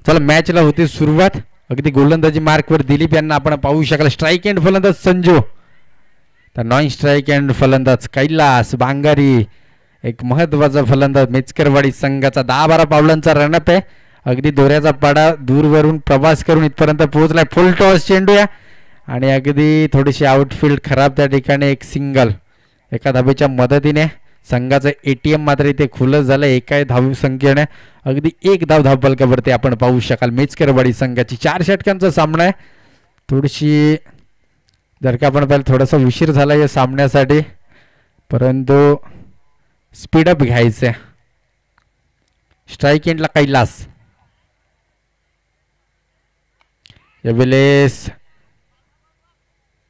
चला मॅचला होती सुरुवात. अगदी गोलंदाजी मार्कवर दिलीप यांना आपण पाहू शकाल. स्ट्राईक एंड फलंदाज संजू, तर नॉन स्ट्राईक एंड फलंदाज कैलास बांगारी, एक महत्वाचा फलंदाज मेचकरवाडी संघाचा. 10-12 पावलांचा रनअप आहे. अगदी दोऱ्याचा पाडा दूरवरून प्रवास करून इथपर्यंत पोहोचलाय. फुल टॉस चेंडू आहे आणि अगदी थोडीशी आउटफील्ड खराब, त्या ठिकाणी एक सिंगल. एका धावेच्या मदतीने संघाचं ATM मात्र इथे खुलं झालं. एका धाव संख्येने अगदी एक धावफलकावरती आपण पाहू शकाल. मेचकरवाडी संघाची 4 षटकांचा सामना आहे. थोडीशी जर का आपण पाहिलं थोडासा उशीर झाला या सामन्यासाठी, परंतु स्पीडअप घ्यायचं. स्ट्राईक एंडला कैलास, यावेळेस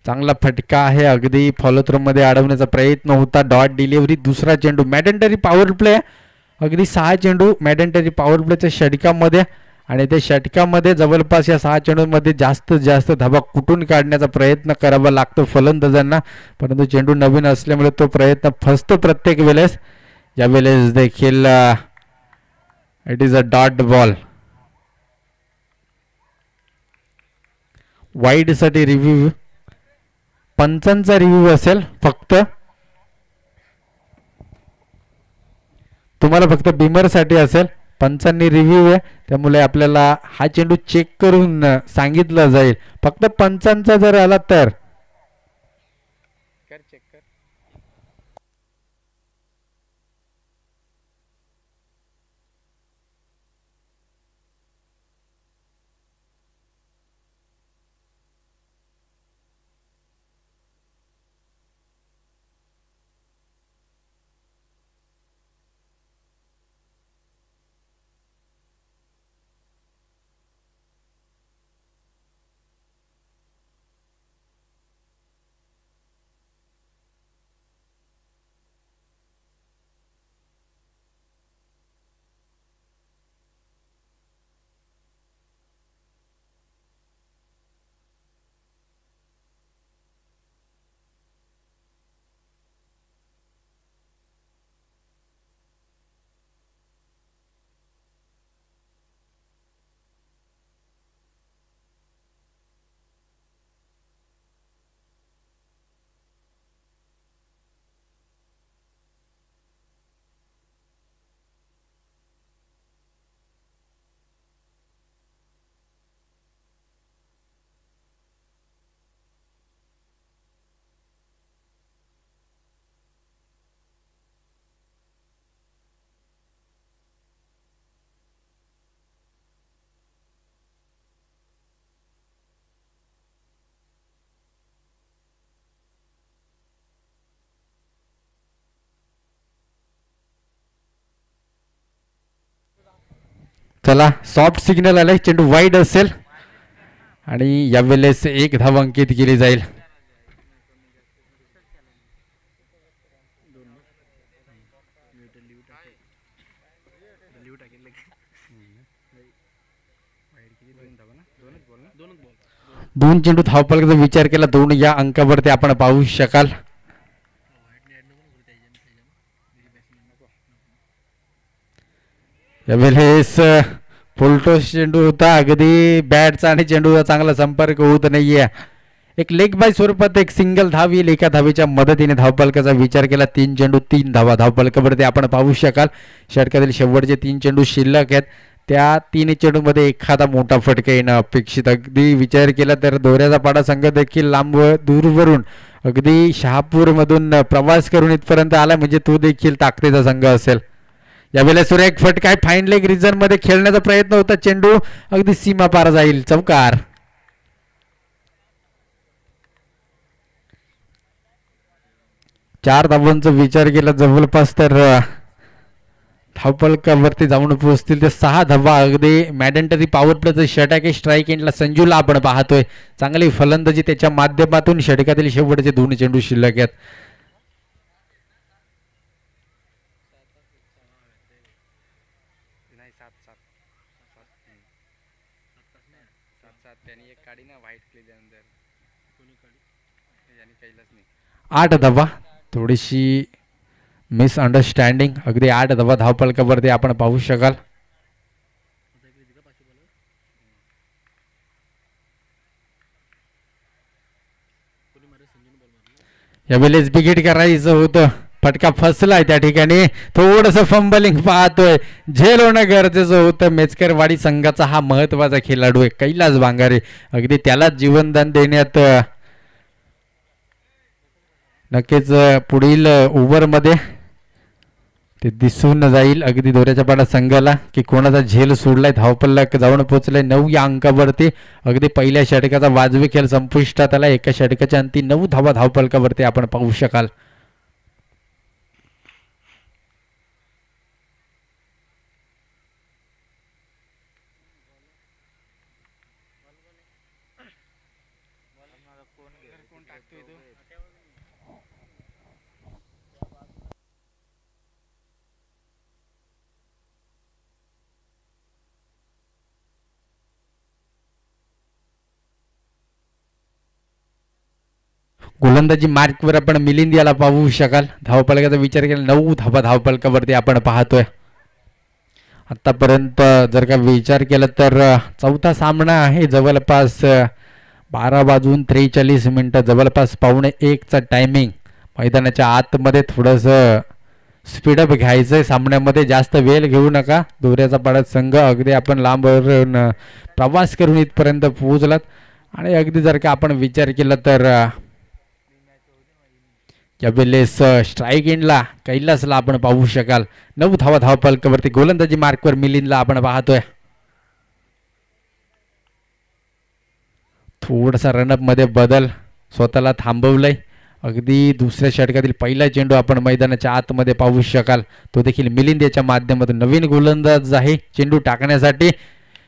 चांगला फटका आहे. अगदी फॉलोथ्रो मध्ये अडवण्याचा प्रयत्न होता. Dot delivery. दुसरा चेंडू मॅडेंटरी पॉवर प्ले. अगदी 6 चेंडू मॅडेंटरी पॉवर प्लेच्या षटकामध्ये आणि त्या षटकामध्ये जवळपास या 6 चेंडूमध्ये जास्तीत जास्त धावा कुठून काढण्याचा प्रयत्न करावा लागतो फलंदाजांना, परंतु चेंडू नवीन असल्यामुळे तो प्रयत्न फसतो प्रत्येक वेळेस. यावेळेस देखील it is a dot ball. Wide साठी रिव्ह्यू, पंचांचा रिव्ह्यू असेल फक्त. तुम्हाला फक्त बिमर साठी असेल. पंचांनी रिव्ह्यू आहे त्यामुळे आपल्याला हा चेंडू चेक करून सांगितलं जाईल. फक्त पंचांचा जर आला तर चेक कर. चला सॉफ्ट सिग्नल आलाय. चेंडू वाईड असेल आणि यावेळेस एक धाव अंकित केली जाईल. दोन चेंडू धावफलकाचा विचार केला 2 या अंकावरती आपण पाहू शकाल. यावेळेस फुलटॉस चेंडू होता. अगदी बॅटचा आणि चेंडूचा चांगला संपर्क होत नाहीये. एक लेग बाय स्वरूपात एक सिंगल धाव येईल. एका धावेच्या मदतीने धावफलकाचा विचार केला. 3 चेंडू 3 धावा धावफलकावरती आपण पाहू शकाल. षटकातील शेवटचे 3 चेंडू शिल्लक आहेत. त्या 3 चेंडूमध्ये एखादा मोठा फटका येणं अपेक्षित. अगदी विचार केला तर दोऱ्याचा पाडा संघ देखील लांब दूरवरून अगदी शहापूरमधून प्रवास करून इथपर्यंत आला म्हणजे तो देखील ताकदीचा संघ असेल. यावेळेला सुरेख फटका आहे. फाईन लेग रिजन मध्ये खेळण्याचा प्रयत्न होता. चेंडू अगदी सीमा पार जाईल. चौकार. 4 धावांचा विचार केला जवळपास तर धावफलकावरती जाऊन पोहोचतील ते 6 धावा. अगदी मॅडेंटरी पॉवर प्लेचं षटक आहे. स्ट्राईक एंडला संजूला आपण पाहतोय. चांगली फलंदाजी त्याच्या माध्यमातून. षटकातील शेवटचे 2 चेंडू शिल्लक आहेत. आठ धावा. थोडीशी मिसअंडरस्टँडिंग. अगदी 8 धावा धावफलकावरती आपण पाहू शकाल. यावेळेस बिगिट करायचं होतं, फटका फसलाय त्या ठिकाणी. थोडस फंबलिंग पाहतोय, झेल होणं गरजेचं होतं. मेचकरवाडी संघाचा हा महत्वाचा खेळाडू आहे कैलास बांगारे, अगदी त्यालाच जीवनदान देण्यात नक्कीच पुढील ओव्हरमध्ये ते दिसून जाईल अगदी दोऱ्याच्या पाडा संघाला की कोणाचा झेल सोडलाय. धावपल्ला जाऊन पोहोचलाय 9 या अंकावरती. अगदी पहिल्या षटकाचा वाजवी खेळ संपुष्टात आला. एका षटकाच्या अंती 9 धावा धावपलकावरती आपण पाहू शकाल. गोलंदाजी मार्कवर आपण मिलिंद याला पाहू शकाल. धावपलकाचा विचार केला 9 धावा धावपलकावरती आपण पाहतोय. आतापर्यंत जर का विचार केला तर चौथा सामना आहे. जवळपास 12:43 जवळपास 1:15चा टायमिंग. मैदानाच्या आतमध्ये थोडंसं स्पीडअप घ्यायचंय सामन्यामध्ये, जास्त वेळ घेऊ नका. दोऱ्याचा पाडा संघ अगदी आपण लांबवरून प्रवास करून इथपर्यंत पोहोचलात. आणि अगदी जर का आपण विचार केला तर यावेळेस स्ट्राईक एंडला कैलासला आपण पाहू शकाल. 9 धावा धावपलकावरती गोलंदाजी मार्कवर मिलिंदला आपण पाहतोय. थोडासा रनअप मध्ये बदल, स्वतःला थांबवलंय. अगदी दुसऱ्या षटकातील पहिला चेंडू आपण मैदानाच्या आतमध्ये पाहू शकाल. तो देखील मिलिंद याच्या माध्यमातून नवीन गोलंदाज आहे चेंडू टाकण्यासाठी.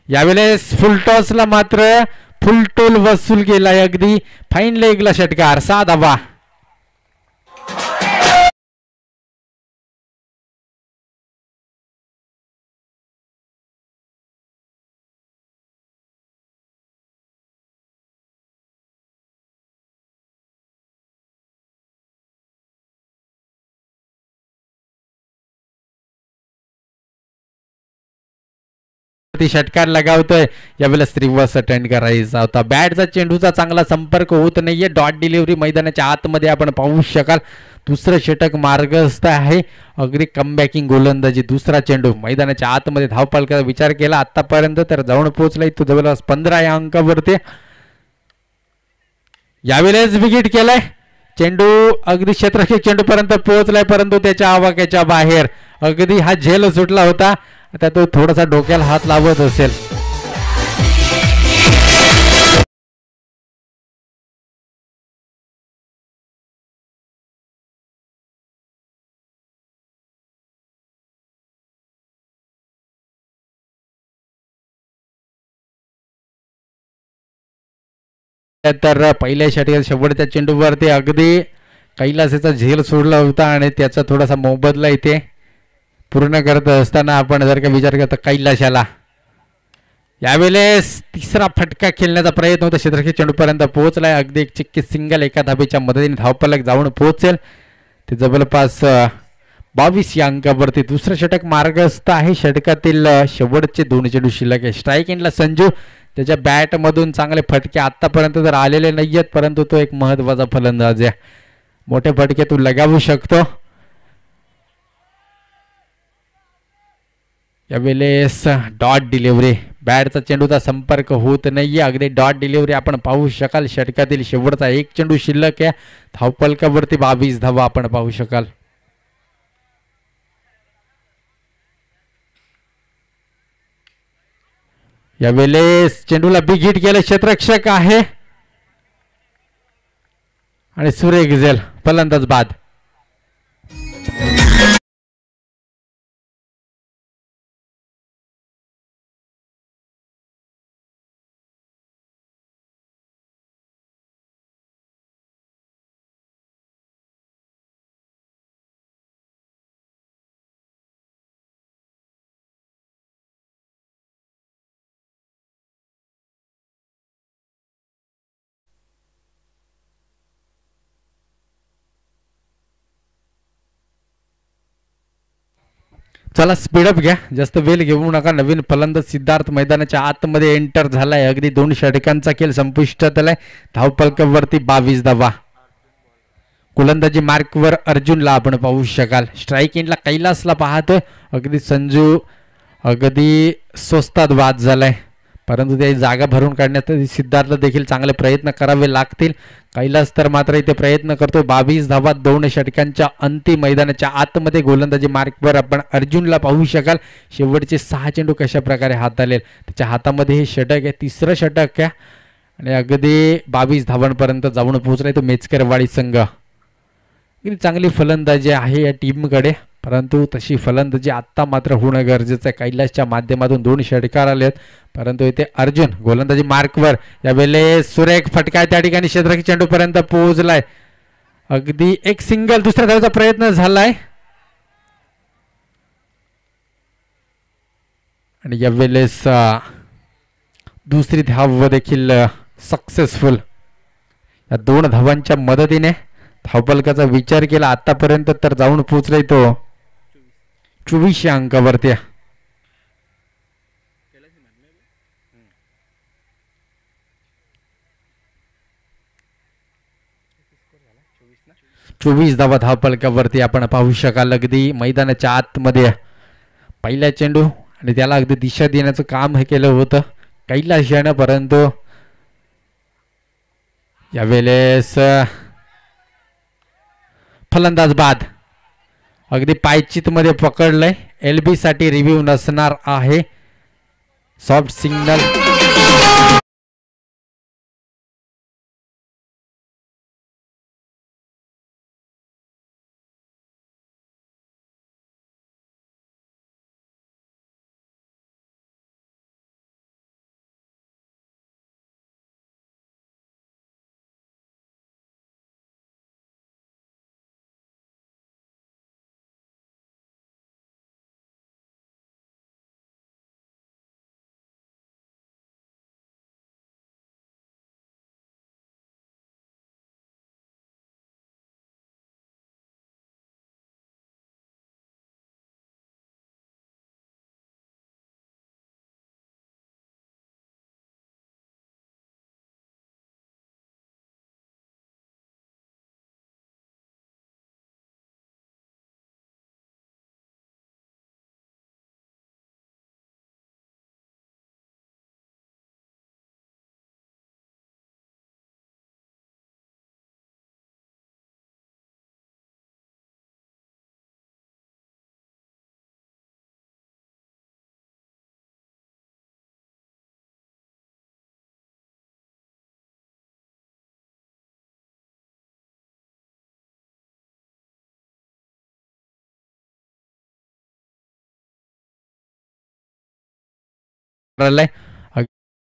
यावेळेस फुलटॉसला मात्र फुलटोल वसूल केलाय. अगदी फाईन लेगला षटकार, 6 धावा. षटकार लगावतोय. यावेळेस रिव्हर्स अटेंड करायचा होता. बॅटचा चेंडूचा चांगला संपर्क होत नाहीये. डॉट डिलिव्हरी मैदानाच्या आतमध्ये आपण पाहू शकाल. दुसरं षटक मार्गस्थ आहे. अगदी कमबॅकिंग गोलंदाजी. दुसरा चेंडू मैदानाच्या आतमध्ये धावपलकाचा विचार केला आतापर्यंत तर जाऊन पोहोचलाय तो जवळपास 15 या अंकावरती. यावेळेस विकेट केलाय. चेंडू अगदी क्षेत्ररक्षक चेंडू पर्यंत पोहोचलाय परंतु त्याच्या आवाक्याच्या बाहेर. अगदी हा झेल सुटला होता. आता तो थोडासा डोक्याला हात लावत असेल. तर पहिल्या षटकात शेवटच्या चेंडूवरती अगदी कैलासाचा झेल सोडला होता आणि त्याचा थोडासा मोबदला इथे पूर्ण करत असताना आपण जर का विचार करता कैलाशाला यावेळेस तिसरा फटका खेळण्याचा प्रयत्न होता. क्षेत्ररक्षक चेंडूपर्यंत पोहोचलाय. अगदी एक चिक्की सिंगल एका धाबेच्या मदतीने धावपलक जाऊन पोहोचेल. ते जवळपास 22 या अंकावरती. दुसरं षटक मार्गस्थ आहे. षटकातील शेवटचे 2 चेंडू शिल्लक आहे. स्ट्राईक एंडला संजू, त्याच्या बॅटमधून चांगले फटके आतापर्यंत तर आलेले नाही आहेत परंतु तो एक महत्वाचा फलंदाज आहे. मोठे फटके तू लगावू शकतो. यावेळेस डॉट डिलिव्हरी, बॅटचा चेंडूचा संपर्क होत नाहीये. अगदी डॉट डिलिव्हरी आपण पाहू शकाल. षटकातील शेवटचा 1 चेंडू शिल्लक आहे. धावपलकावरती 22 धावा आपण पाहू शकाल. यावेळेस चेंडूला बिग हिट केलं. क्षेत्ररक्षक आहे आणि सुरेख झेल, फलंदाज बाद. चला स्पीडअप घ्या, जास्त वेळ घेऊ नका. नवीन फलंदाज सिद्धार्थ मैदानाच्या आतमध्ये एंटर झालाय. अगदी 2 षटकांचा खेळ संपुष्टात आलाय. धावपलकावरती 22 धावा. गोलंदाजी मार्कवर अर्जुनला आपण पाहू शकाल. स्ट्राईक एंडला कैलासला पाहतोय. अगदी संजू अगदी स्वस्तात बाद झालाय, परंतु त्या जागा भरून काढण्यासाठी सिद्धार्थला देखील चांगले प्रयत्न करावे लागतील. कैलास तर मात्र इथे प्रयत्न करतोय. 22 धावा 2 षटकांच्या अंतिम मैदानाच्या आतमध्ये गोलंदाजी मार्कवर आपण अर्जुनला पाहू शकाल. शेवटचे 6 चेंडू कशा प्रकारे हाताळेल. त्याच्या हातामध्ये हे षटक आहे, तिसरं षटक आहे आणि अगदी 22 धावांपर्यंत जाऊन पोहोचलाय तो मेचकरवाडी संघ. चांगली फलंदाजी आहे या टीमकडे, परंतु तशी फलंदाजी आत्ता मात्र होणं गरजेचं आहे. कैलासच्या माध्यमातून 2 षटकार आले आहेत, परंतु इथे अर्जुन गोलंदाजी मार्कवर यावेळेस सुरेख फटका त्या ठिकाणी क्षेत्ररक्षक चेंडूपर्यंत पोहोचलाय. अगदी एक सिंगल दुसऱ्या धावेचा प्रयत्न झालाय आणि यावेळेस दुसरी धाव देखील सक्सेसफुल. या 2 धावांच्या मदतीने धावफलकाचा विचार केला आतापर्यंत तर जाऊन पोहोचलाय तो 24 अंकावरती. चोवीस धावा धावफलकावरती आपण पाहू शकाल. अगदी मैदानाच्या आतमध्ये पहिला चेंडू आणि त्याला अगदी दिशा देण्याचं काम हे केलं होतं कैलास यानं, परंतु यावेळेस फलंदाज बाद. अगदी पायचीत मध्ये पकडलंय. LB साठी रिव्ह्यू नसणार आहे. सॉफ्ट सिग्नल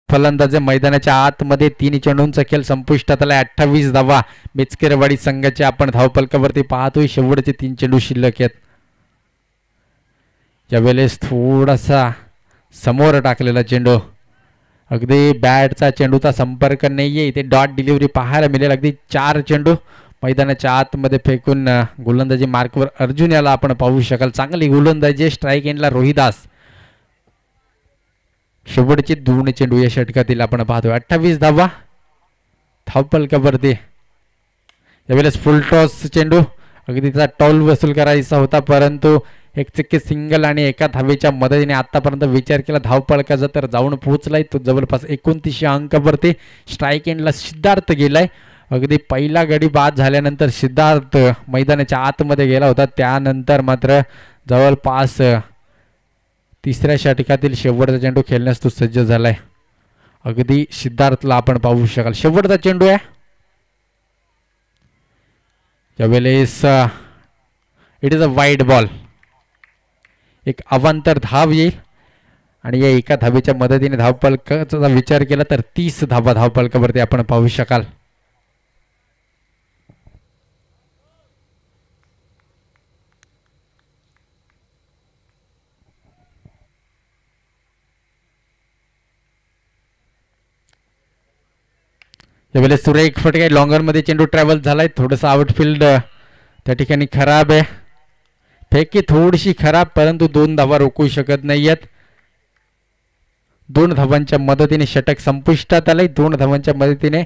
फलंदाज मैदानाच्या आतमध्ये 3 चेंडूंचा खेळ संपुष्टात आलाय. 28 धावा मेचकरवाडी संघाचे आपण धावफलकावरती पाहतोय. शेवटचे 3 चेंडू शिल्लक आहेत. यावेळेस थोडासा समोर टाकलेला चेंडू, अगदी बॅटचा चेंडूचा संपर्क नाहीये. इथे डॉट डिलिव्हरी पाहायला मिळेल. अगदी 4 चेंडू मैदानाच्या आतमध्ये फेकून गोलंदाजी मार्कवर अर्जुन याला आपण पाहू शकाल. चांगली गोलंदाजी. स्ट्राईक एंडला रोहिदास. शेवटचे 2 चेंडू या षटकातील आपण पाहतोय. 28 धावा धावफलकावरती. यावेळेस फुल टॉस चेंडू, अगदी त्याचा टॉल वसूल करायचा होता, परंतु एक चक्के सिंगल आणि एका धावेच्या मदतीने आतापर्यंत विचार केला धावफलकाचा तर जाऊन पोहोचलाय तो जवळपास 29 अंकावरती. स्ट्राईक एंडला सिद्धार्थ गेलाय. अगदी पहिला गडी बाद झाल्यानंतर सिद्धार्थ मैदानाच्या आतमध्ये गेला होता. त्यानंतर मात्र जवळपास तिसऱ्या षटकातील शेवटचा चेंडू खेळण्यास तो सज्ज झालाय. अगदी सिद्धार्थला आपण पाहू शकाल. शेवटचा चेंडू आहे. यावेळेस it is a wide ball. एक अवांतर धाव येईल आणि या एका धावेच्या मदतीने धावफलकाचा विचार केला तर 30 धावा धावफलकावरती आपण पाहू शकाल. यावेळेस सुरेख फटका लॉंगर मध्ये चेंडू ट्रॅव्हल झालाय. थोडंसं आउटफील्ड त्या ठिकाणी खराब आहे. फेकी थोडीशी खराब, परंतु 2 धावा रोखू शकत नाहीयेत. 2 धावांच्या मदतीने षटक संपुष्टात आलंय. 2 धावांच्या मदतीने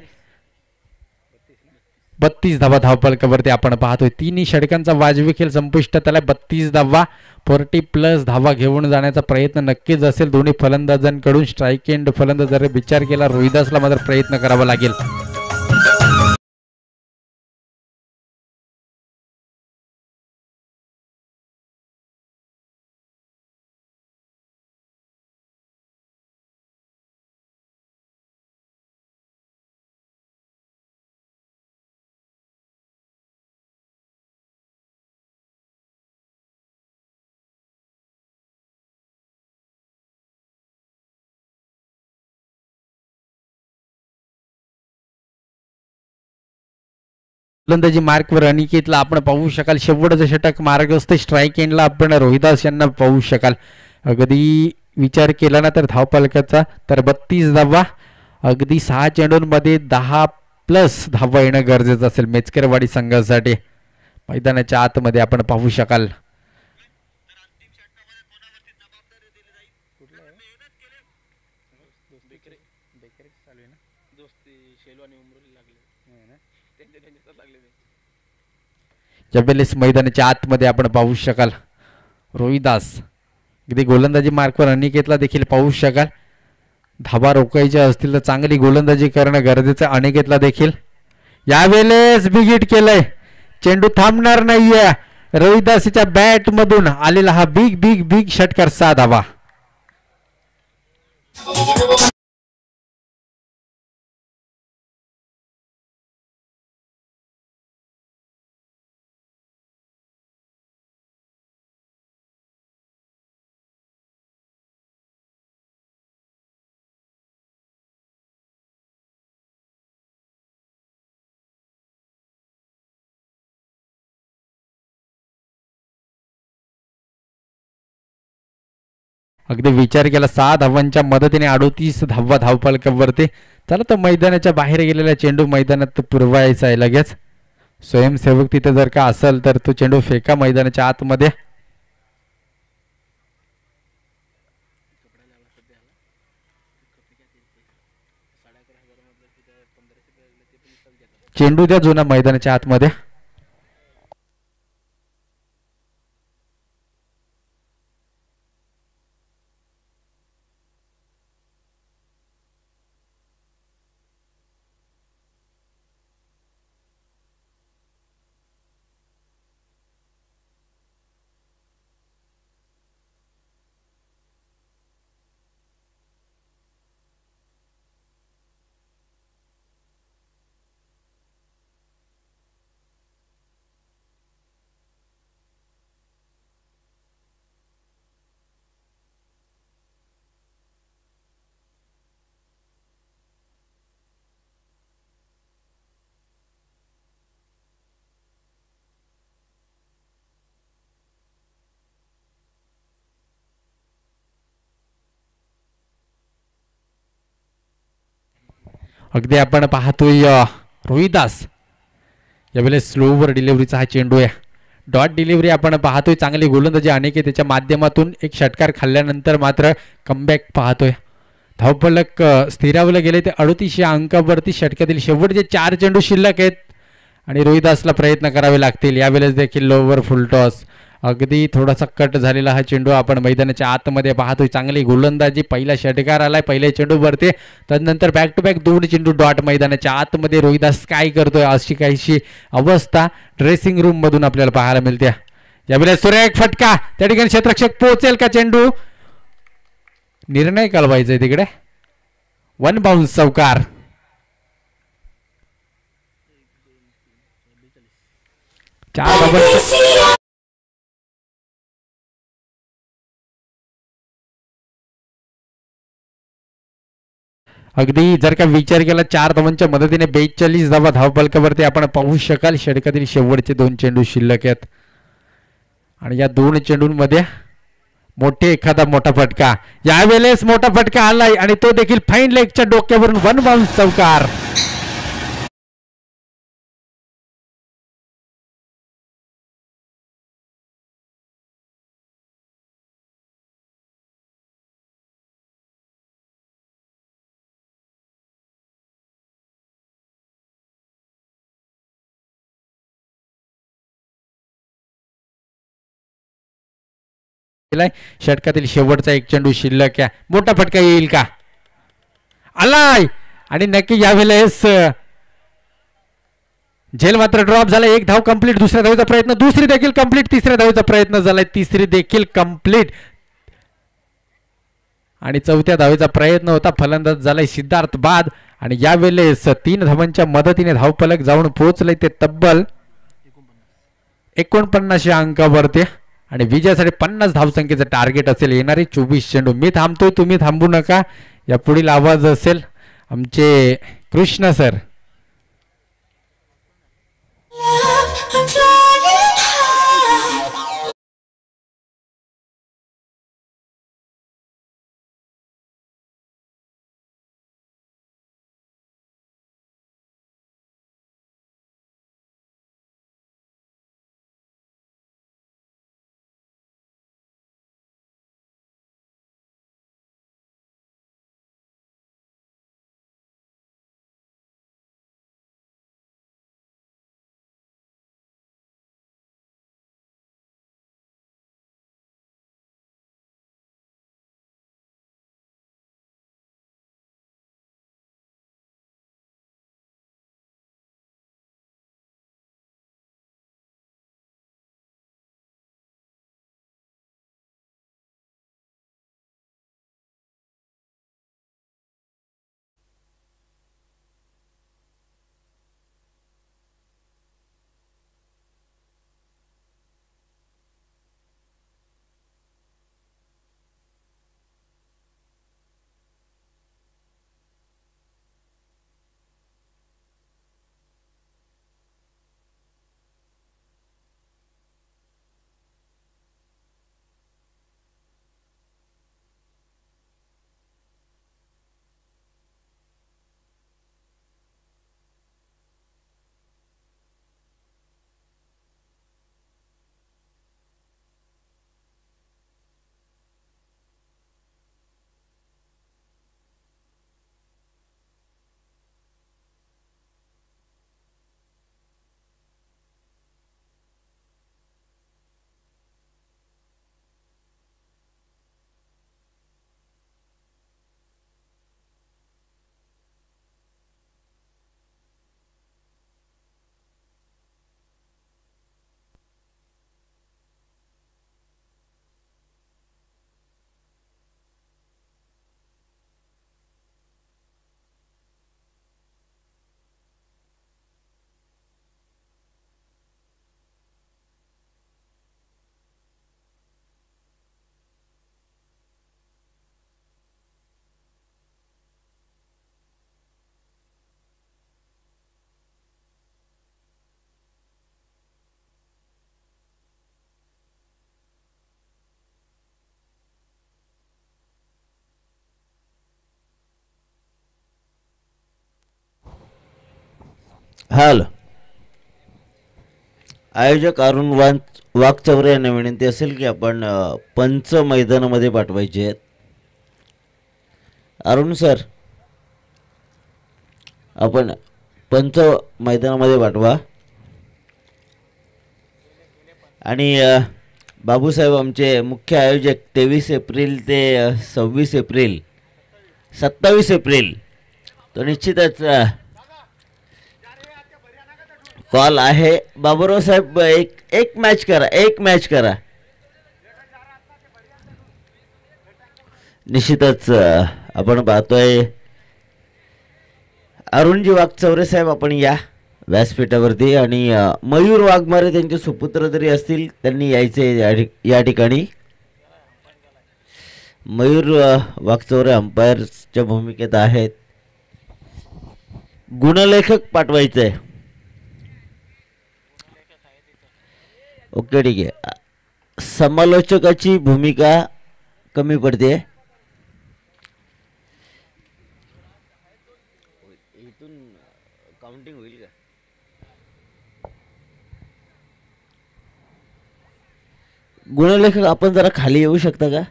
32 धावा धावफलकावरती आपण पाहतोय. तिन्ही षटकांचा वाजवी खेळ संपुष्टात आला. 32 धावा 40+ धावा घेऊन जाण्याचा प्रयत्न नक्कीच असेल दोन्ही फलंदाजांकडून. स्ट्राईक एंड फलंदाज जर विचार केला रोहिदासला मात्र प्रयत्न करावा लागेल. गोलंदाजी मार्कवर अनिकेतला आपण पाहू शकाल. शेवटचं षटक मार्ग असते. स्ट्राईक एंडला आपण रोहिदास यांना पाहू शकाल. अगदी विचार केला ना तर धावफलकाचा तर 32 धावा अगदी 6 चेंडूंमध्ये 10+ धावा येणं गरजेचं असेल मेचकरवाडी संघासाठी. मैदानाच्या आतमध्ये आपण पाहू शकाल. यावेळेस मैदानाच्या आतमध्ये आपण पाहू शकाल रोहिदास अगदी गोलंदाजी मार्कवर अनिकेतला देखील पाहू शकाल. धाबा रोखायच्या असतील तर चांगली गोलंदाजी करणं गरजेचं. अनिकेतला देखील यावेळेस बिग केलंय. चेंडू थांबणार नाहीये. रोहिदासच्या बॅट मधून आलेला हा बिग बिग बिग षटकार 6 धावा. अगदी विचार केला 6 धावांच्या मदतीने 38 धावा धावफलकावरती. चला तर मैदानाच्या बाहेर गेलेला चेंडू मैदानात पुरवायचा आहे लगेच. स्वयंसेवक तिथे जर का असेल तर तो चेंडू फेका मैदानाच्या आतमध्ये. चेंडू द्या जुना मैदानाच्या आतमध्ये. अगदी आपण पाहतोय रोहिदास यावेळेस स्लोवर डिलिव्हरीचा हा चेंडू आहे. डॉट डिलिव्हरी आपण पाहतोय. चांगली गोलंदाजी अनेक त्याच्या माध्यमातून एक षटकार खाल्ल्यानंतर मात्र कमबॅक पाहतोय. धावफलक स्थिरावलं गेले ते 38 या अंकावरती. षटकातील शेवटचे 4 चेंडू शिल्लक आहेत आणि रोहिदासला प्रयत्न करावे लागतील. यावेळेस देखील लोवर फुलटॉस. अगदी थोडासा कट झालेला हा चेंडू आपण मैदानाच्या आतमध्ये पाहतोय. चांगली गोलंदाजी. पहिला षटकार आलाय पहिल्या चेंडूवरती. त्यानंतर बॅक टू बॅक 2 चेंडू डॉट मैदानाच्या आतमध्ये. रोहिदास काय करतोय अशी काहीशी अवस्था ड्रेसिंग रूम मधून आपल्याला पाहायला मिळते. यावेळेस सुरेख फटका. त्या ठिकाणी क्षेत्ररक्षक पोहोचेल का चेंडू. निर्णय कळवायचा तिकडे. 1 बाउन्स चौकार. अगदी जर का विचार केला 4 धावांच्या मदतीने 42 धावा धावफलकावरती आपण पाहू शकाल. षटकातील शेवटचे 2 चेंडू शिल्लक आहेत आणि या 2 चेंडूंमध्ये एखादा मोठा फटका. यावेळेस मोठा फटका आलाय आणि तो देखील फाईन लेगच्या डोक्यावरून 1 बाउन्स चौकार. केलाय. षटकातील शेवटचा एक चेंडू शिल्लक आहे. मोठा फटका येईल का? आलाय आणि नक्की यावेळेस झेल मात्र ड्रॉप झाला. एक धाव कंप्लीट. दुसऱ्या धावेचा प्रयत्न, दुसरी देखील कंप्लीट. तिसऱ्या धावेचा प्रयत्न झालाय, तिसरी देखील कंप्लीट. आणि चौथ्या धावेचा प्रयत्न होता. फलंदाज झालाय सिद्धार्थ बाद आणि यावेळेस 3 धावांच्या मदतीने धावफलक जाऊन पोहोचले ते तब्बल 49 अंकावरती आणि विजयासाठी 50 धावसंख्येचं टार्गेट असेल. येणारे 24 चेंडू. मी थांबतोय, तुम्ही थांबू नका. या पुढील आवाज असेल आमचे कृष्ण सर. हॅलो, आयोजक अरुण वाघचौरे यांना विनंती असेल की आपण पंच मैदानामध्ये पाठवायचे आहेत. अरुण सर, आपण पंच मैदानामध्ये पाठवा. आणि बाबूसाहेब आमचे मुख्य आयोजक 23 एप्रिल ते 26 एप्रिल 27 एप्रिल तो निश्चितच कॉल आहे. बाबूराव साहेब, एक मॅच करा, एक मॅच करा. निश्चितच आपण पाहतोय अरुणजी वाघचौरे साहेब, आपण या व्यासपीठावरती. आणि मयूर वाघमारे त्यांचे सुपुत्र जरी असतील त्यांनी यायचे या ठिकाणी. मयूर वाघचौरे अंपायरच्या भूमिकेत आहेत. गुणलेखक पाठवायचे आहे. ओके, ठीक आहे. समालोचकाची भूमिका कमी पडते. इथून काउंटिंग होईल का? गुणलेखक आपण जरा खाली येऊ शकता का?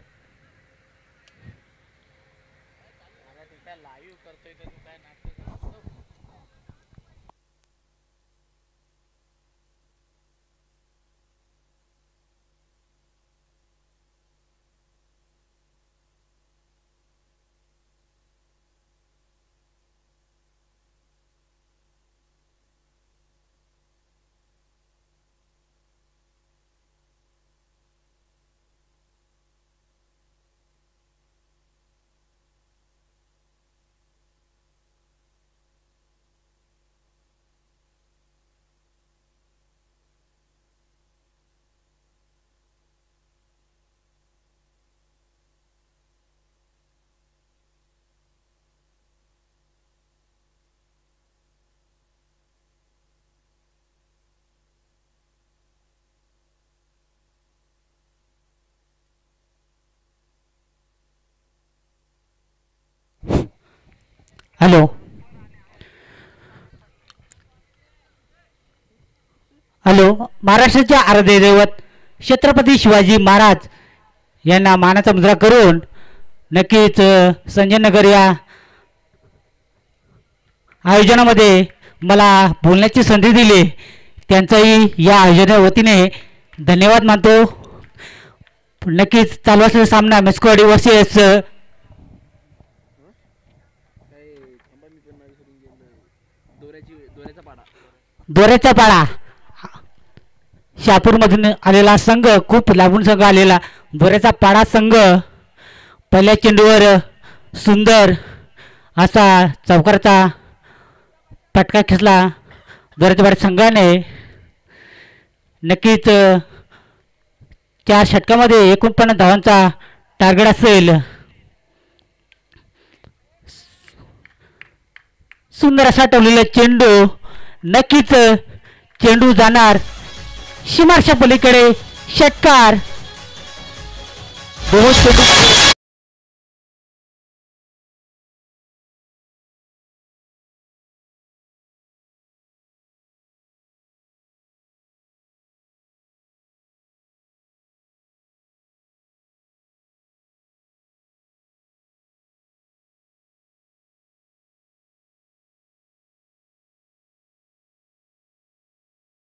हॅलो हॅलो महाराष्ट्राचे आराध्य दैवत छत्रपती शिवाजी महाराज यांना मानाचा मुद्रा करून नक्कीच संजय नगर या आयोजनामध्ये मला बोलण्याची संधी दिली त्यांचाही या आयोजना वतीने धन्यवाद मानतो. नक्कीच चालू असलेला सामना मेस्कवाडी वर्सेस दोऱ्याचा पाडा शहापूरमधून आलेला संघ खूप लांबून संघ आलेला दोऱ्याचा पाडा संघ पहिल्या चेंडूवर सुंदर असा चौकाराचा फटका खेचला. दोऱ्याच्या पाडा संघाने नक्कीच 4 षटकामध्ये 49 धावांचा टार्गेट असेल. सुंदर असा टवलेला चेंडू नक्कीच चेंडू जाणार सीमारेषा पलीकडे षटकार.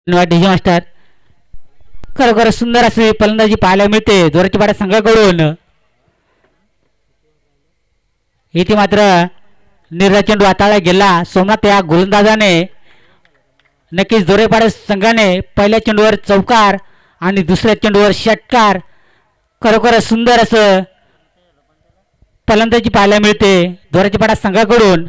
डीजे मास्टर खरोखर सुंदर अशी फलंदाजी पाहायला मिळते दोऱ्याच्या पाड्या संघाकडून. इथे मात्र निर्णय चेंडू हाताळला गेला सोमनाथ या गोलंदाजाने. नक्कीच दोऱ्यापाड्या संघाने पहिल्या चेंडूवर चौकार आणि दुसऱ्या चेंडूवर षटकार. खरोखर सुंदर असं फलंदाजी पाहायला मिळते दोऱ्याच्या पाड्या संघाकडून.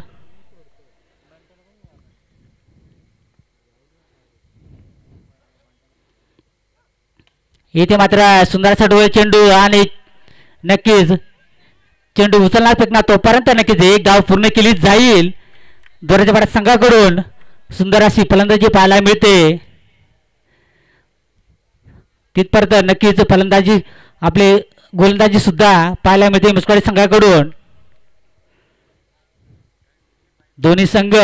इथे मात्र सुंदर असा डोळे चेंडू आणि नक्कीच चेंडू उचलणार फेकणार तोपर्यंत नक्कीच एक धाव पूर्ण केली जाईल. दोऱ्याच्या पाड्या संघाकडून सुंदर अशी फलंदाजी पाहायला मिळते. तिथपर्यंत नक्कीच फलंदाजी आपले गोलंदाजी सुद्धा पाहायला मिळते मुस्काडी संघाकडून. दोन्ही संघ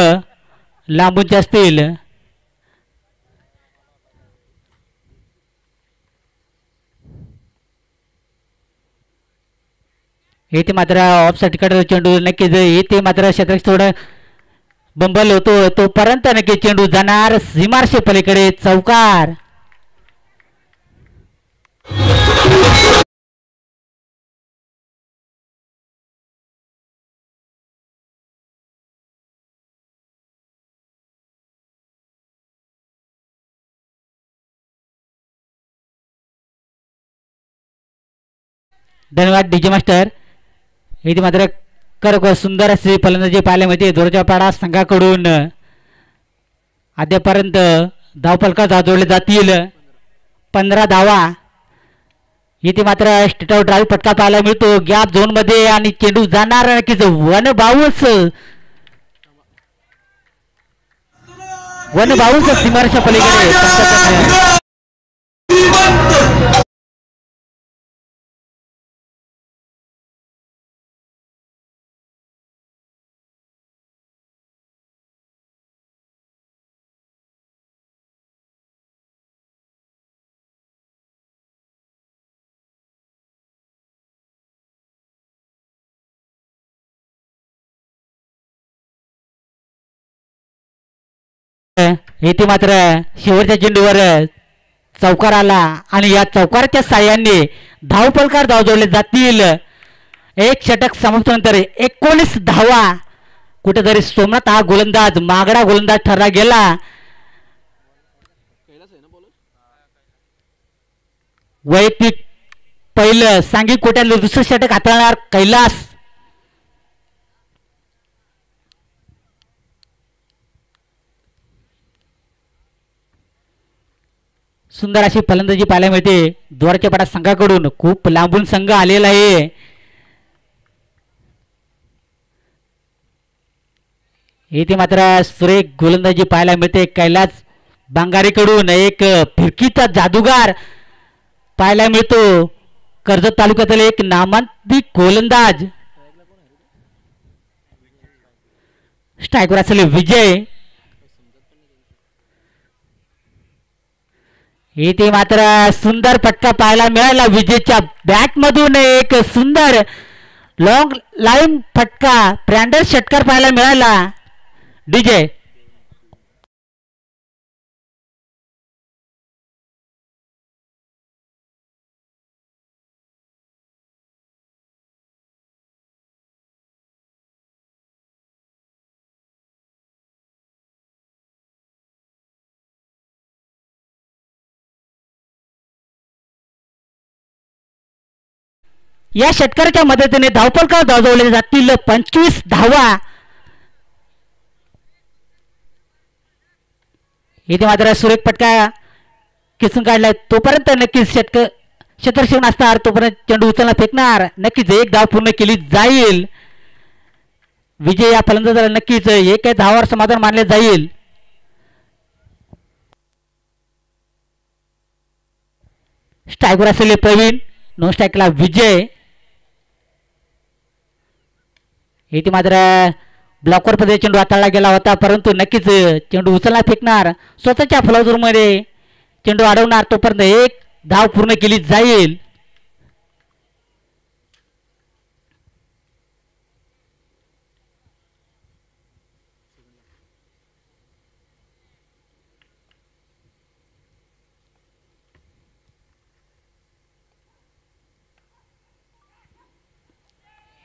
लांबूनचे असतील. येथे मात्र ऑफसाईड कडे चेंडू नक्कीच येथे मात्र क्षेत्र थोडं बंबल होतो तोपर्यंत नक्की चेंडू जाणार सीमारेषे पलीकडे चौकार. धन्यवाद डीजे मास्टर. इथे मात्र खरोखर सुंदर असे फलंदाजी पाहायला मिळते दोरच्या पाडा संघाकडून. अद्यापर्यंत धावफलका जोडले जातील 15 धावा. इथे मात्र स्ट्रेट आउट ड्राईव्ह फटका पाहायला मिळतो गॅप झोन मध्ये आणि चेंडू जाणार नक्कीच 1 सीमारेषा पलीकडे. येथे मात्र शेवटच्या चेंडूवर चौकार आला आणि या चौकाराच्या साह्याने धावफलकार धाव जोडले जातील. एक षटक समाप्तीनंतर 19 धावा. कुठेतरी सोमनाथ हा गोलंदाज मागडा गोलंदाज ठरला गेला. वैयक्तिक पहिलं सांघिक कोट्यातलं दुसरं षटक हाताळणार कैलास. सुंदर अशी फलंदाजी पाहायला मिळते द्वारच्या पाडा संघाकडून. खूप लांबून संघ आलेला आहे. इथे मात्र सुरेख गोलंदाजी पाहायला मिळते कैलास बांगारेकडून. एक फिरकीचा जादूगार पाहायला मिळतो. कर्जत तालुक्यातील एक नामांकित गोलंदाज. स्ट्रायकर असेल विजय. इथे मात्र सुंदर फटका पाहायला मिळाला विजयच्या बॅट मधून. एक सुंदर लॉंग लाईन फटका ब्रँडर षटकार पाहायला मिळाला. डीजे या षटकाराच्या मदतीने धावफलकावर धावले जातील 25 धावा. इथे मात्र सुरेख फटका किसून काढलाय. तोपर्यंत नक्कीच क्षेत्ररक्षण असणार. तोपर्यंत चेंडू उचलला फेकणार. नक्कीच एक धाव पूर्ण केली जाईल. विजय या फलंदाजाला नक्कीच एक धावावर समाधान मानले जाईल. स्ट्रायकर असलेले प्रवीण. नॉन स्ट्राईकला विजय. इथे मात्र ब्लॉकवर पद्धतीने चेंडू हाताळला गेला होता परंतु नक्कीच चेंडू उचलला फेकणार. स्वतःच्या फलंदाजीमध्ये चेंडू अडवणार. तोपर्यंत एक धाव पूर्ण केली जाईल.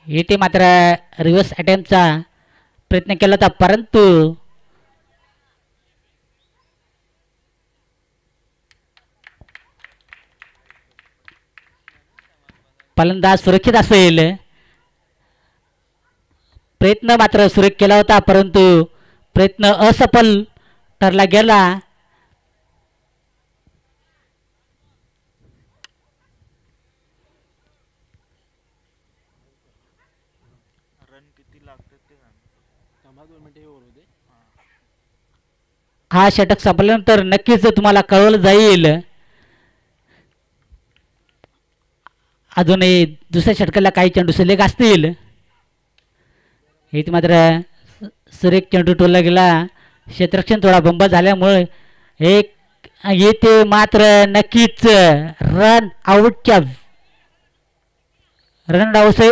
इथे मात्र रिव्हर्स अटेम्प्टचा प्रयत्न केला होता परंतु फलंदाज सुरक्षित असेल. प्रयत्न मात्र सुरेख केला होता परंतु प्रयत्न असफल ठरला गेला. हा षटक संपल्यानंतर नक्कीच तुम्हाला कळवलं जाईल. अजूनही दुसऱ्या षटकाला काही चेंडू शिल्लक असतील. इथे मात्र सुरेख चेंडू टोलला गेला. क्षेत्ररक्षण थोडा बंब झाल्यामुळे एक येथे मात्र नक्कीच रन आउटच्या रन आउट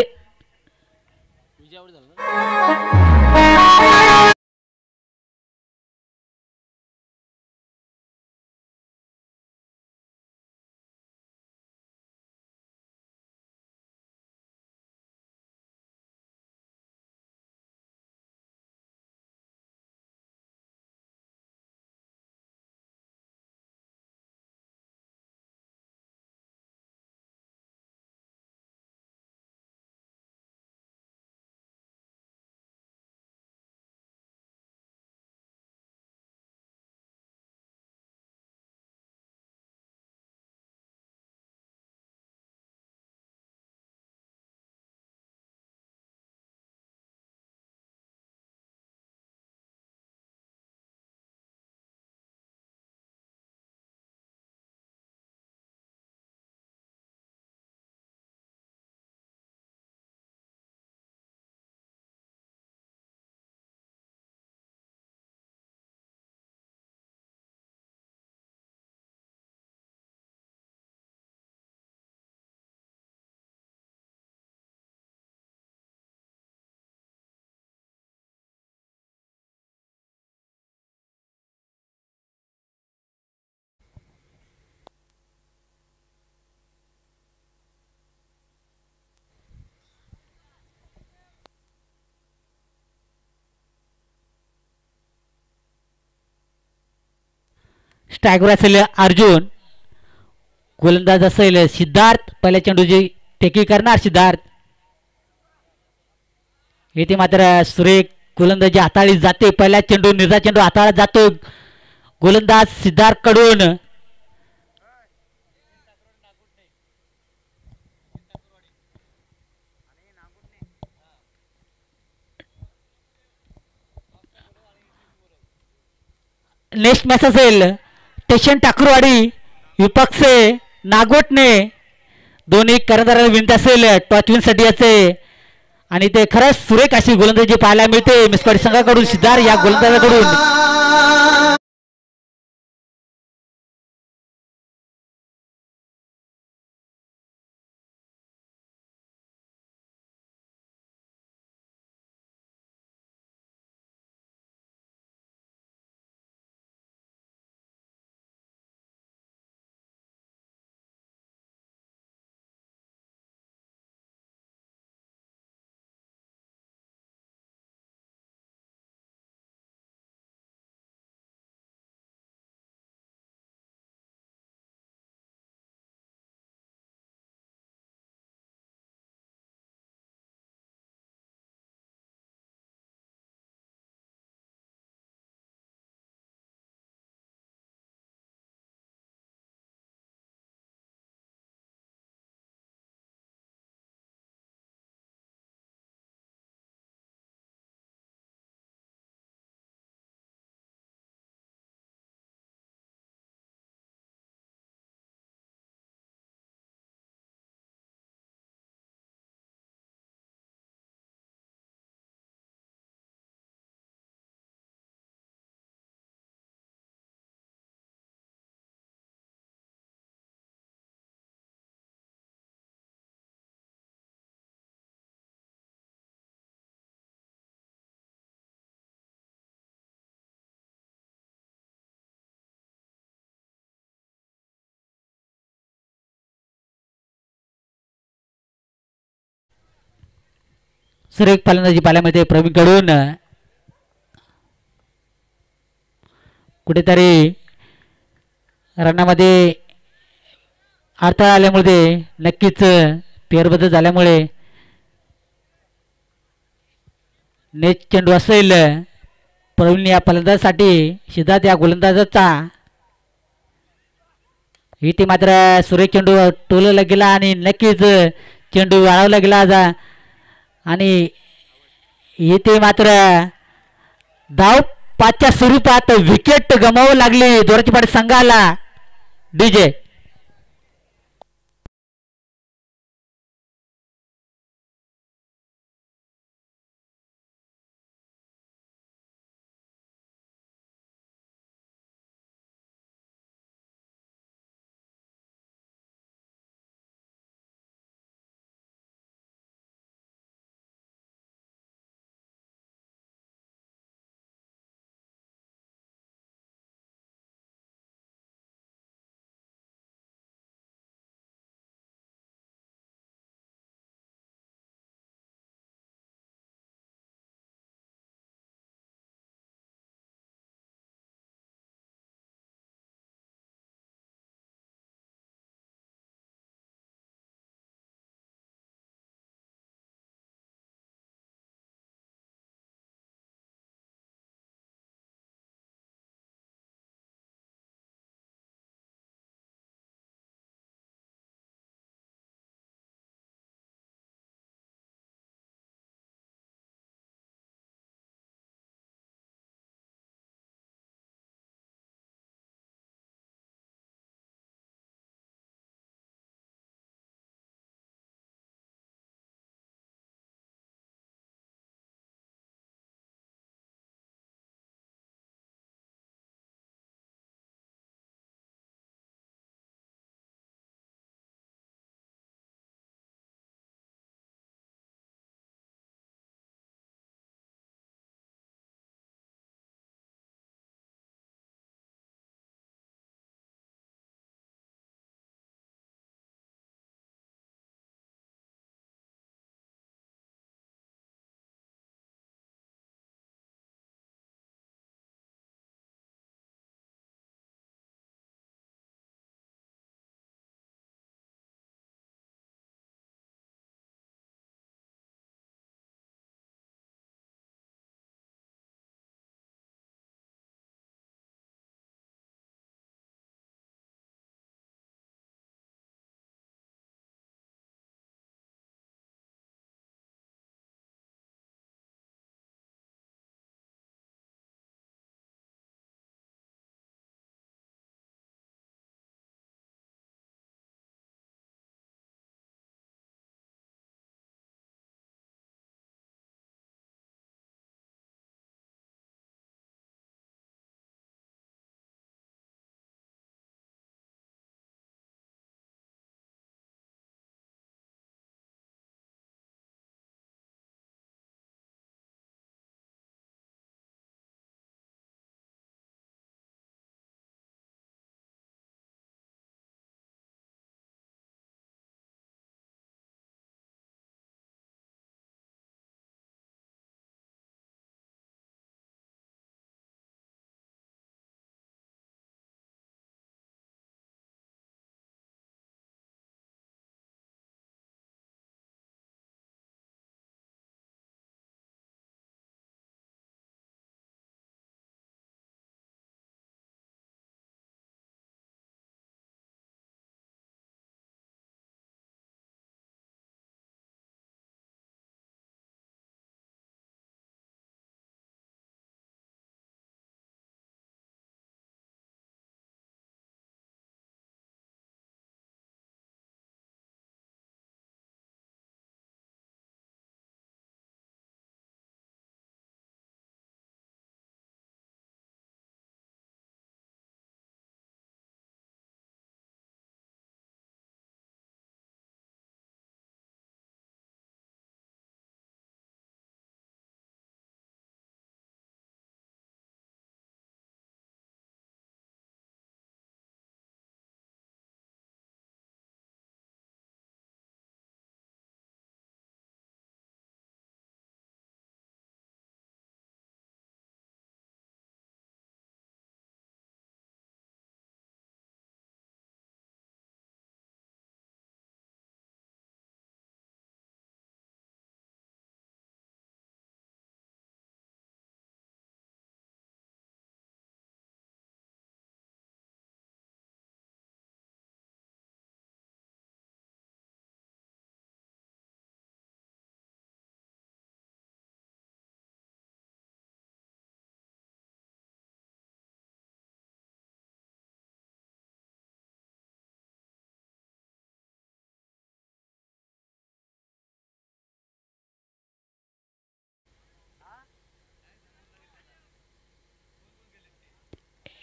स्ट्रायकर असेल अर्जुन. गोलंदाज असेल सिद्धार्थ. पहिल्या चेंडूची टेकी करणार सिद्धार्थ. इथे मात्र सुरेख गोलंदाजी हाताळली जाते. पहिला चेंडू निर्धार चेंडू हाताळला जातो गोलंदाज सिद्धार्थ कडून. नेक्स्ट मॅच असेल स्टेशन टाकरवाडी विपक्षे नागोटणे. दोन्ही कर्णधाराला विनंती असेल टॉच विनसाठी याचे आणि ते खरंच सुरेख अशी गोलंदाजी पाहायला मिळते मिसवाडी संघाकडून सिद्धार्थ या गोलंदाजाकडून. सुरेख फलंदाजी पाहायला प्रवीणकडून कुठेतरी रनामध्ये अडथळा आल्यामुळे नक्कीच फेरबदल झाल्यामुळे नेट चेंडू असेल प्रवीण या फलंदाजासाठी सिद्धार्थ या गोलंदाजाचा. इथे मात्र सुरेख चेंडू टोलला गेला आणि नक्कीच चेंडू वाढवला गेला आणि इथे मात्र धाव 5च्या स्वरूपात विकेट गमावू लागली दोराची पाटी संघाला. डीजे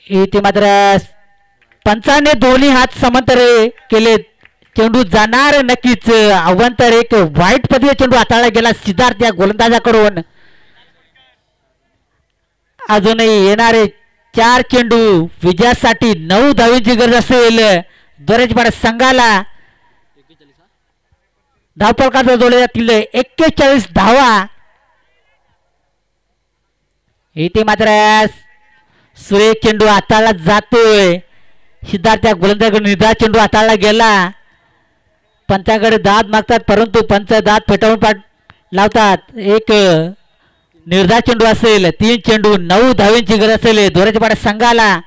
इथे मात्र पंचाने दोन्ही हात समांतर केले. चेंडू जाणार नक्कीच अवंतर एक वाईट पद्धतीने चेंडू हाताळला गेला सिद्धार्थ या गोलंदाजाकडून. अजूनही येणारे 4 चेंडू विजयासाठी 9 धावींची गरज असेल दोरेजपाडा संघाला. धावफलकात जोडले जातील 41 धावा. इथे मात्र सुरेख चेंडू हाताळला जातोय. सिद्धार्थ या गोलंदाजाकडे निर्धार चेंडू हाताळला गेला. पंचांकडे दाद मागतात परंतु पंच दाद फेटाळून लावतात. एक निर्धार चेंडू असेल 3 चेंडू 9 धावींची गरज असेल दोऱ्याच्या संघाला.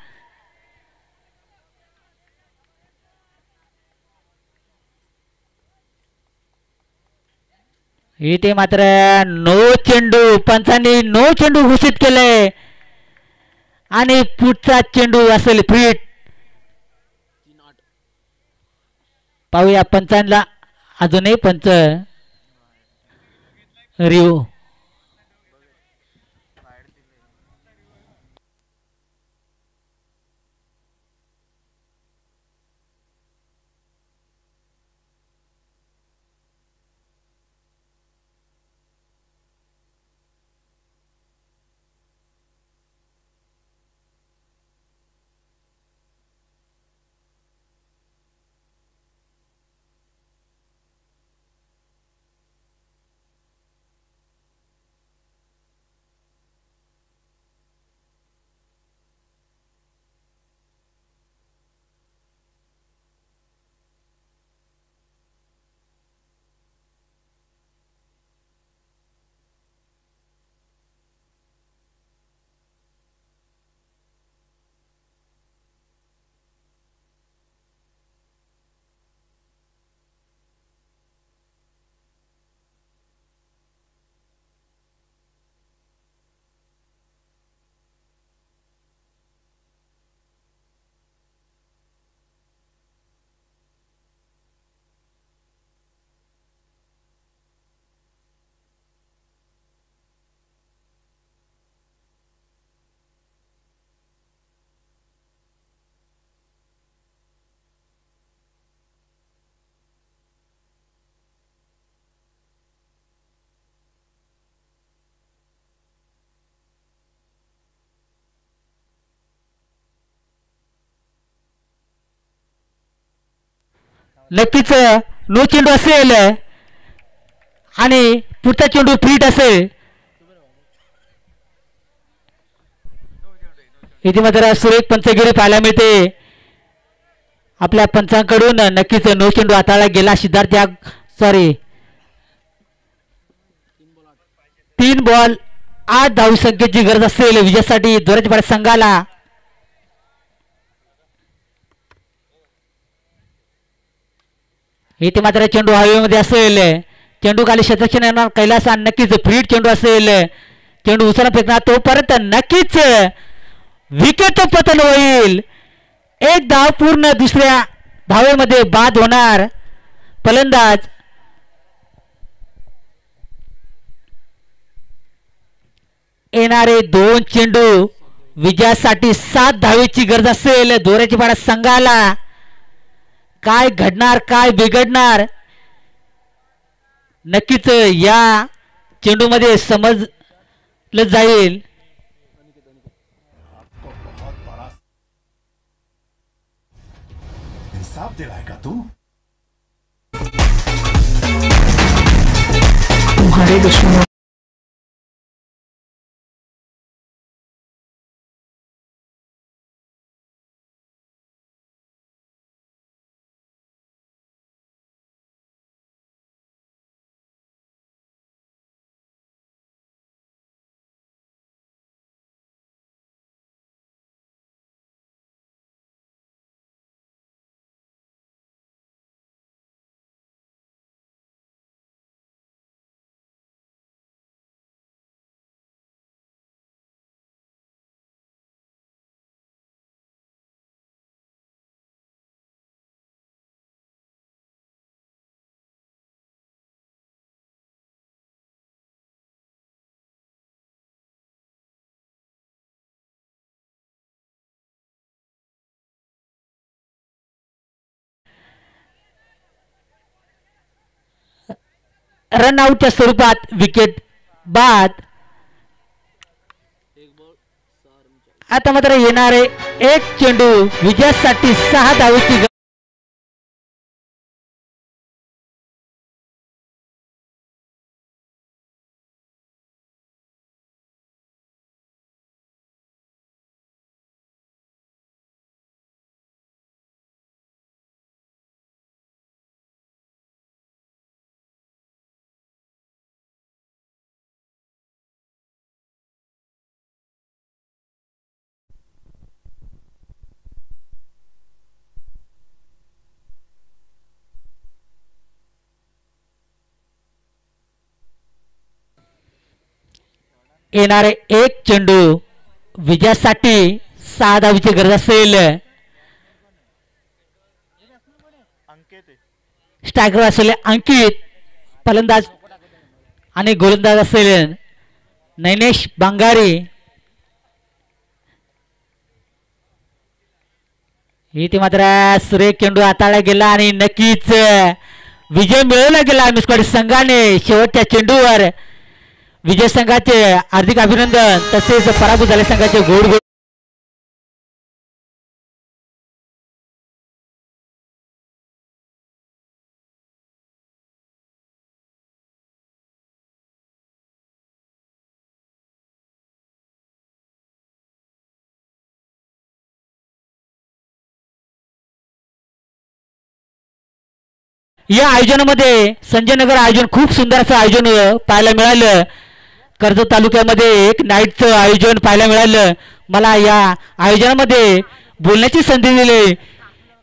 इथे मात्र 9 चेंडू पंचांनी 9 चेंडू घोषित केले आणि पुढचा चेंडू असेल फिट. पाहूया पंचांना अजूनही पंच रिव्ह्यू. नक्कीच 9 चेंडू असेल आणि पुढचा चेंडू फिट असेल. इथे मात्र सुरेख पंचगिरी पाहायला मिळते. आपल्या पंचांकडून नक्कीच 9 चेंडू हाताळला गेला. सिद्धार्थ 3 बॉल 8 धाव संख्येची गरज असेल विजयासाठी दोऱ्याच्या संघाला. इथे मात्र चेंडू हवेमध्ये असेल. चेंडू खाली शतरक्षण येणार कैलास नक्कीच फ्रीड चेंडू असेल. चेंडू उसळा फेकणार तोपर्यंत नक्कीच विकेट पतन होईल. एक धाव पूर्ण दुसऱ्या धावेमध्ये बाद होणार. फलंदाज येणारे 2 चेंडू विजयासाठी 7 धावेची गरज असेल दोऱ्याची पाडा संघाला. काय घडणार काय बिघडणार नक्कीच या चेंडूमध्ये समजलं जाईल. इंसाफ दिलाएगा तू. तुम्हारे दुश्मनों रनआउटच्या स्वरूपात विकेट बाद. आता मात्र येणारे एक चेंडू विजयासाठी 6 धावेची येणारे एक चेंडू विजयासाठी 6 धावेची गरज असेल. स्ट्रायकर असलेले अंकित, फलंदाज आणि गोलंदाज असलेले नैनेश बांगारी. इथे मात्र सुरेख चेंडू हाताळला गेला आणि नक्कीच विजय मिळवला गेला मिसवाडी संघाने. शेवटच्या चेंडूवर विजय संघाचे हार्दिक अभिनंदन. तसेच पराभूत झाले संघाचे गोड गोड या आयोजनामध्ये संजय नगर आयोजन खूप सुंदर असं आयोजन पाहायला मिळालं. कर्जत तालुक्यामध्ये एक नाईटचं आयोजन पाहायला मिळालं. मला या आयोजनामध्ये बोलण्याची संधी दिली.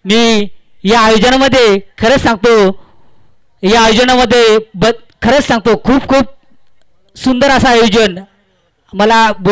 मी या आयोजनामध्ये खरंच सांगतो, या आयोजनामध्ये खरंच सांगतो खूप खूप सुंदर असं आयोजन मला